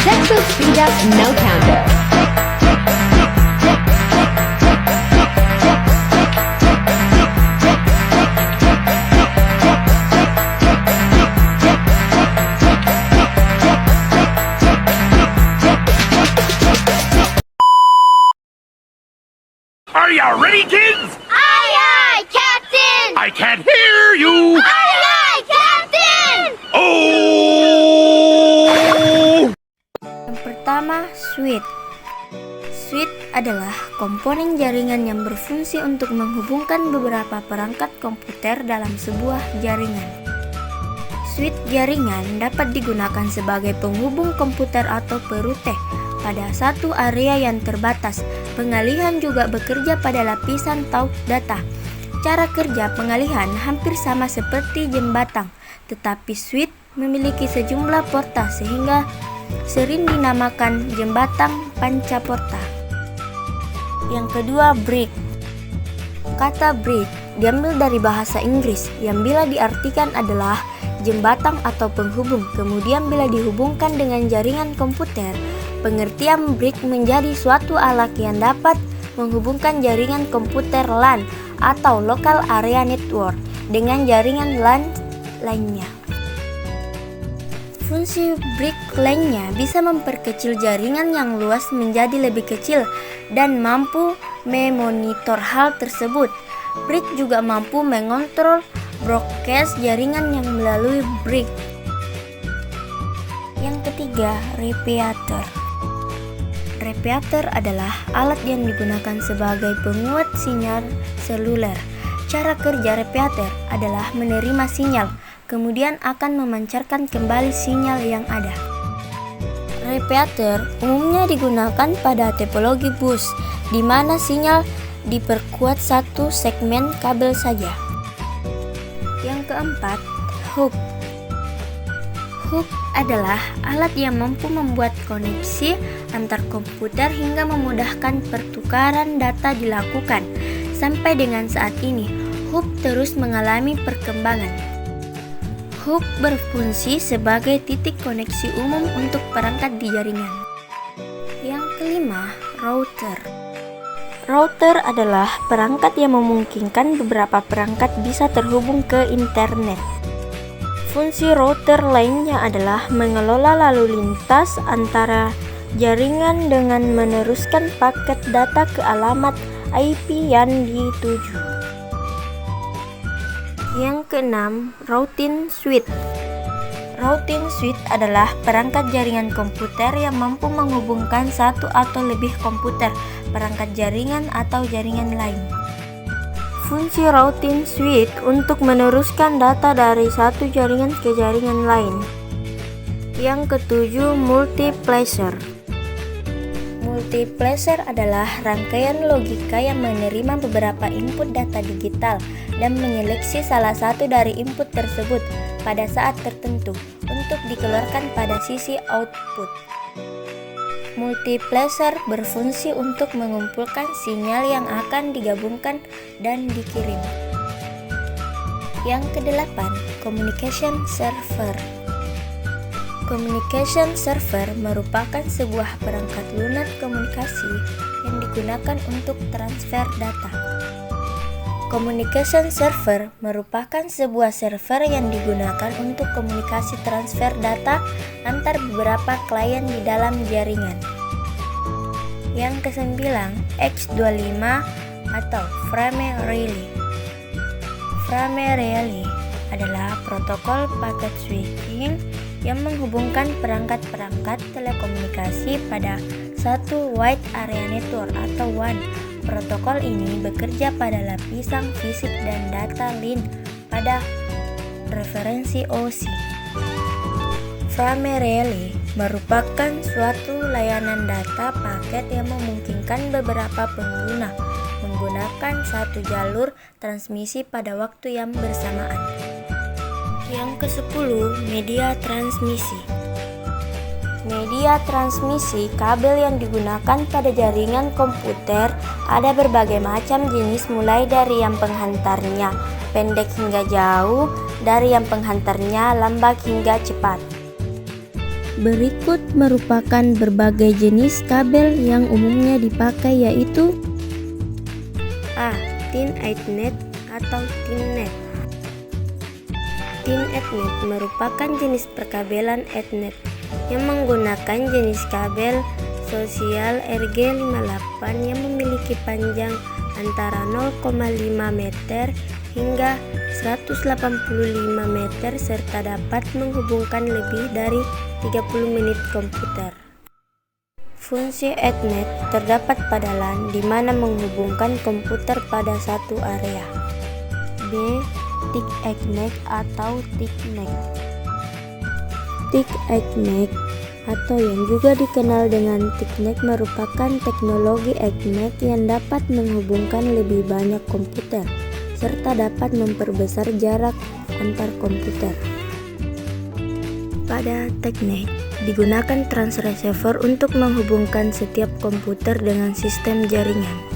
Check the speed up no counter. Are you ready, kids? Aye, aye, Captain! I can't hear you. Aye, aye, Captain! Oh! Yang pertama, switch. Switch adalah komponen jaringan yang berfungsi untuk menghubungkan beberapa perangkat komputer dalam sebuah jaringan. Switch jaringan dapat digunakan sebagai penghubung komputer atau perute pada satu area yang terbatas. Pengalihan juga bekerja pada lapisan talk data. Cara kerja pengalihan hampir sama seperti jembatan, tetapi switch memiliki sejumlah porta sehingga sering dinamakan jembatan pancaporta. Yang kedua, bridge. Kata bridge diambil dari bahasa Inggris yang bila diartikan adalah jembatan atau penghubung. Kemudian bila dihubungkan dengan jaringan komputer, pengertian bridge menjadi suatu alat yang dapat menghubungkan jaringan komputer LAN atau Local Area Network dengan jaringan LAN lainnya. Fungsi bridge lainnya bisa memperkecil jaringan yang luas menjadi lebih kecil dan mampu memonitor hal tersebut. Bridge juga mampu mengontrol broadcast jaringan yang melalui bridge. Yang ketiga, repeater. Repeater adalah alat yang digunakan sebagai penguat sinyal seluler. Cara kerja repeater adalah menerima sinyal, kemudian akan memancarkan kembali sinyal yang ada. Repeater umumnya digunakan pada topologi bus, di mana sinyal diperkuat satu segmen kabel saja. Yang keempat, hub. Hub adalah alat yang mampu membuat koneksi antar komputer hingga memudahkan pertukaran data dilakukan. Sampai dengan saat ini, hub terus mengalami perkembangan. Hub berfungsi sebagai titik koneksi umum untuk perangkat di jaringan. Yang kelima, router. Router adalah perangkat yang memungkinkan beberapa perangkat bisa terhubung ke internet. Fungsi router lainnya adalah mengelola lalu lintas antara jaringan dengan meneruskan paket data ke alamat IP yang dituju. Yang keenam, routing switch. Routing switch adalah perangkat jaringan komputer yang mampu menghubungkan satu atau lebih komputer, perangkat jaringan atau jaringan lain. Fungsi routing switch untuk meneruskan data dari satu jaringan ke jaringan lain. Yang ketujuh, multiplexer. Multiplexer adalah rangkaian logika yang menerima beberapa input data digital dan menyeleksi salah satu dari input tersebut pada saat tertentu untuk dikeluarkan pada sisi output. Multiplexer berfungsi untuk mengumpulkan sinyal yang akan digabungkan dan dikirim. Yang kedelapan, communication server. Communication server merupakan sebuah perangkat lunak komunikasi yang digunakan untuk transfer data. Communication server merupakan sebuah server yang digunakan untuk komunikasi transfer data antar beberapa klien di dalam jaringan. Yang kesembilan, X25 atau Frame Relay. Frame Relay adalah protokol packet switching yang menghubungkan perangkat-perangkat telekomunikasi pada satu wide area network atau WAN. Protokol ini bekerja pada lapisan fisik dan data link pada referensi OSI. Frame Relay merupakan suatu layanan data paket yang memungkinkan beberapa pengguna menggunakan satu jalur transmisi pada waktu yang bersamaan. Yang ke-10, media transmisi. Media transmisi kabel yang digunakan pada jaringan komputer ada berbagai macam jenis, mulai dari yang penghantarnya pendek hingga jauh, dari yang penghantarnya lambat hingga cepat. Berikut merupakan berbagai jenis kabel yang umumnya dipakai, yaitu A. Thin Ethernet atau Thinnet. Thin Ethernet merupakan jenis perkabelan Ethernet yang menggunakan jenis kabel sosial RG58 yang memiliki panjang antara 0,5 meter hingga 185 meter serta dapat menghubungkan lebih dari 30 unit komputer. Fungsi Ethernet terdapat pada LAN, di mana menghubungkan komputer pada satu area. B. Thick Ethernet atau Thicknet. Thick Ethernet atau yang juga dikenal dengan Thicknet merupakan teknologi Ethernet yang dapat menghubungkan lebih banyak komputer serta dapat memperbesar jarak antar komputer. Pada Thicknet digunakan transceiver untuk menghubungkan setiap komputer dengan sistem jaringan.